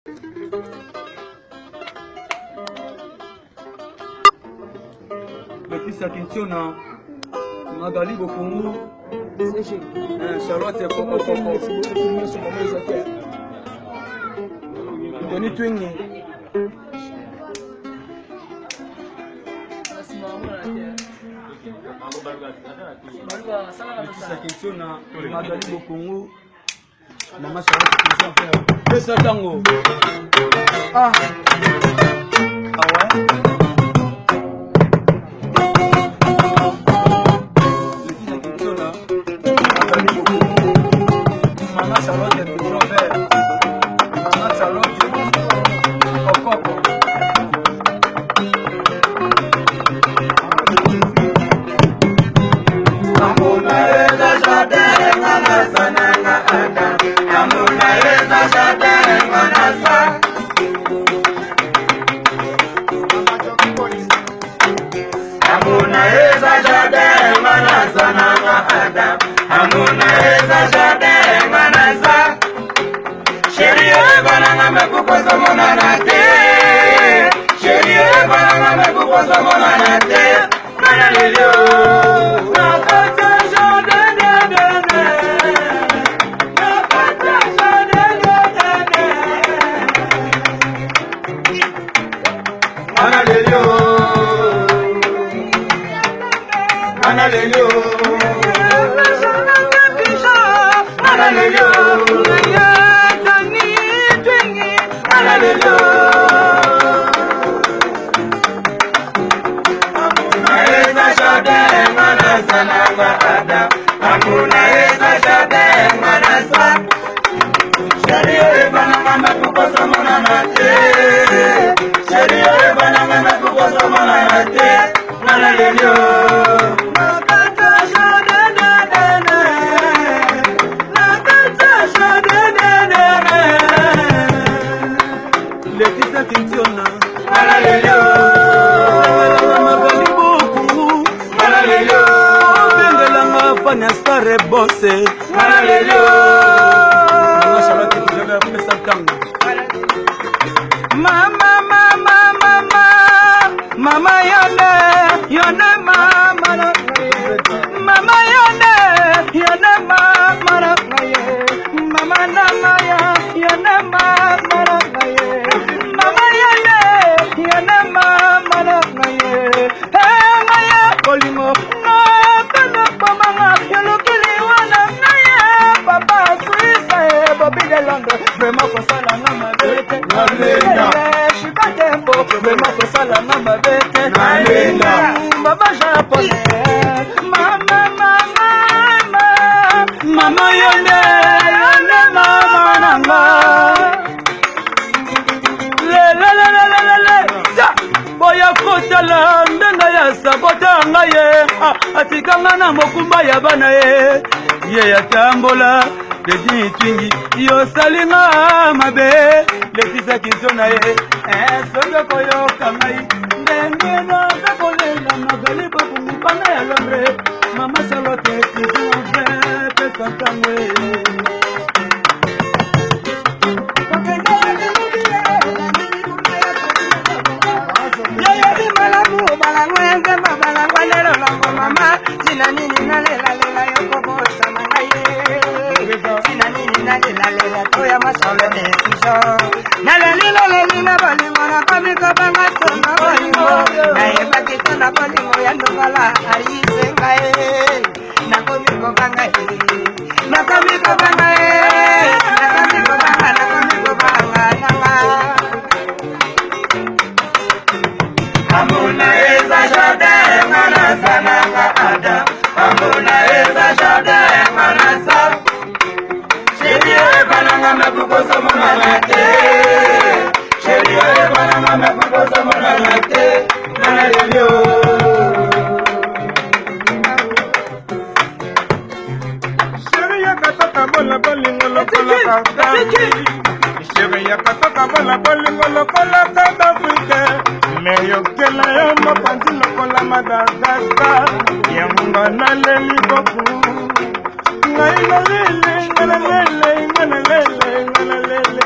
Lekisa Kintiona, Magali Bokungu, Charlotte Koko Koko, Tony Twingy. Lekisa Kintiona, Magali Bokungu, Mama Charlotte Kintiona. Pesa tango. Ah ouais. Mama Charlotte de Robert, Mama Charlotte Okoko. Amuna eza jadere ngana sananga anda. Amuna eza jadere ngana sa. Amuna eza jadere ngana sananga anda. Amuna eza jadere ngana sa. Chérie evananga me kukosa monana te. Chérie evananga me kukosa monana te. Mana lelio nakata jadere nakata jadere mana lelio mana lelio mana lelio Sananga ada, amuna eza jadere ngana sa. Chérie evananga me kukosa monana te. Chérie evananga me kukosa monana te. Mana lelio nakata jadere nakata jadere. Lekisa Kintiona, mana lelio Magali Bokungu, mana lelio Fanya stare bosse, mana lelio Mama Charlotte de Robert, pesa tango. Mama yone mama na mama yone mama na mama na yone mama na mama yone mama na ngaya kolimo no kana pamanga yolokili wana ngaya papa Suisse Bobby de Londres vraiment pour ça la nama bete nalenga shiba tempo vraiment pour ça la nama bete nalenga baba japonais mama yone mama nanga boya kotala ndenga ya sabota ngaye atikanga na mokumba ya bana ye yatambola Dedi Twingy yo salinga mabe Lekisa Kintiona ye sondo koyo kangai ndenge na zakolela Magali Bokungu pana ya Londres Mama Charlotte Kintiona pesa tango. Mama sina nini nalela yoko bosa mangaye sina nini nalela toya masole de kisho nalela balingo na kamiko banga sona balingo na ebakito na balingo ya ndongala arisengae na komiko banga amuna eza jadere ngana sananga ada. Amuna eza jadere ngana sa. Chérie evananga me kukosa monana te. Chérie evananga me kukosa monana te. Mana lelio Chérie yakataka bola bolingo lokola kaka. Chérie yakataka bola bolingo lokola kaka fuite. Meyokela ya mapanzi lokola Madagascar. Ya munga na leli boku. Ngai na lele, ngana lele, ngana lele, ngana lele.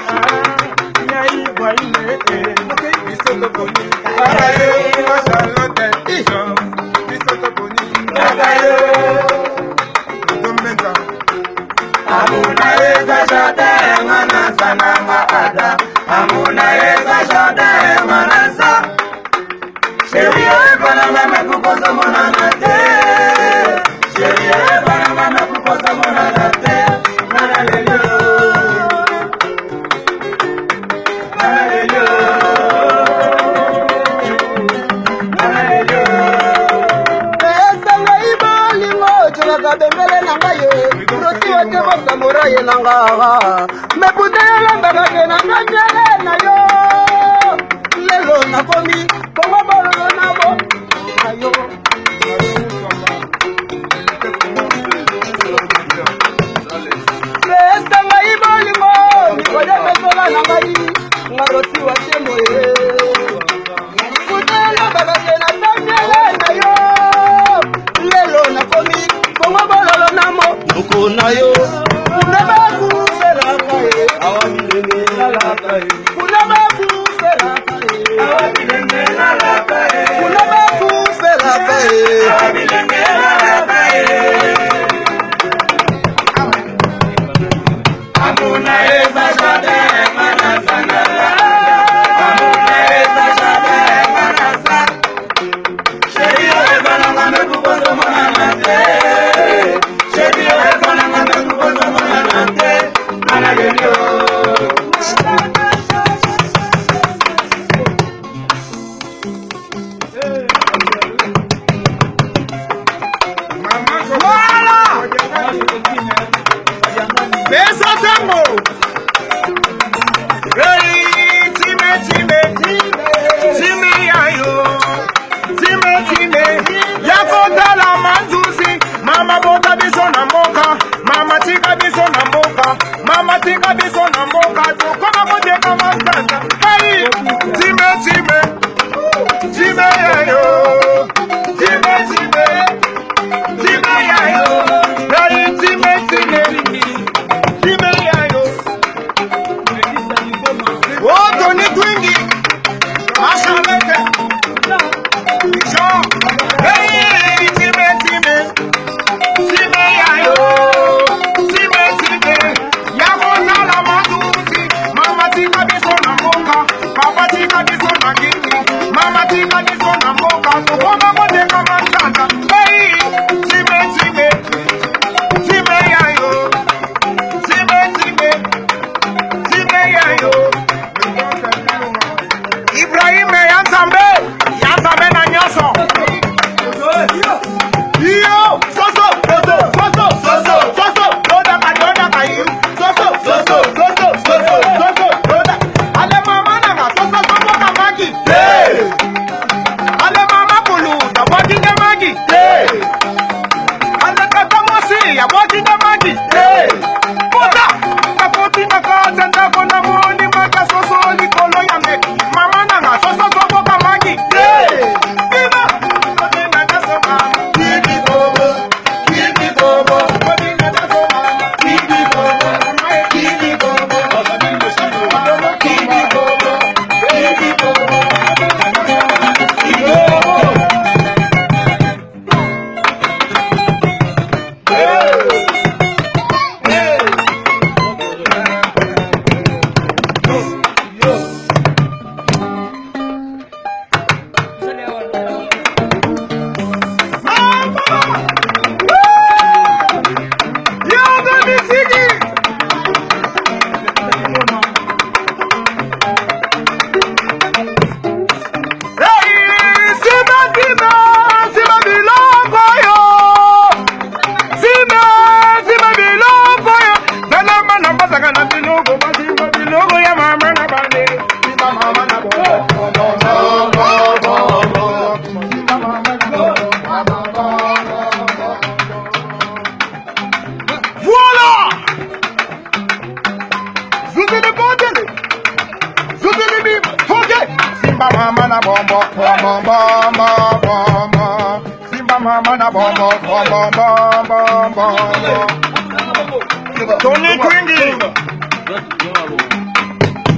Tony Quingy.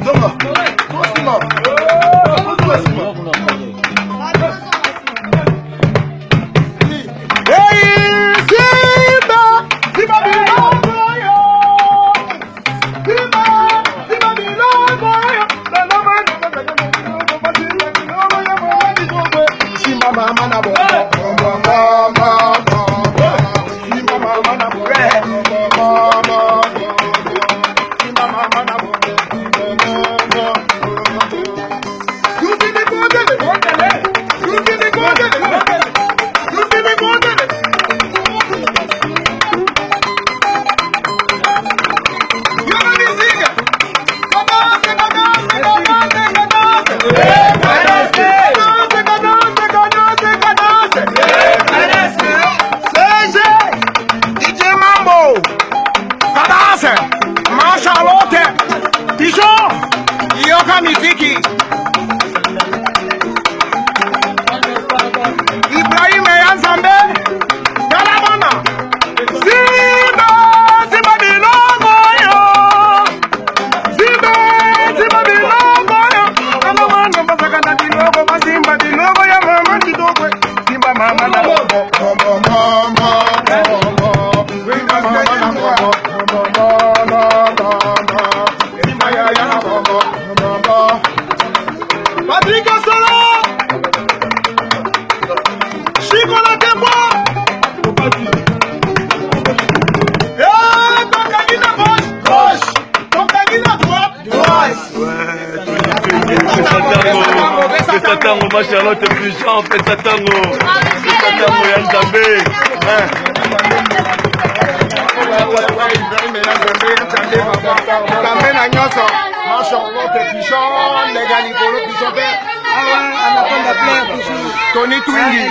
Zuma. miziki. Ibrahim Yanzambe, Galamana. Simba bilongo yo. Simba bilongo yo. Galamana basakana bilongo, basimba bilongo ya mama kidogo. Simba mama na bobo. Patrick Solo, Chico la Tempo, Tokagina gauche, Tokagina droite. Fais ça tango, ma Charlotte Puissant, fais ça tango. Fais ça tango, Yanzambe. Kamena nyoso, ma Charlotte Puissant, Legali Polo Puissant. Tony Twingi,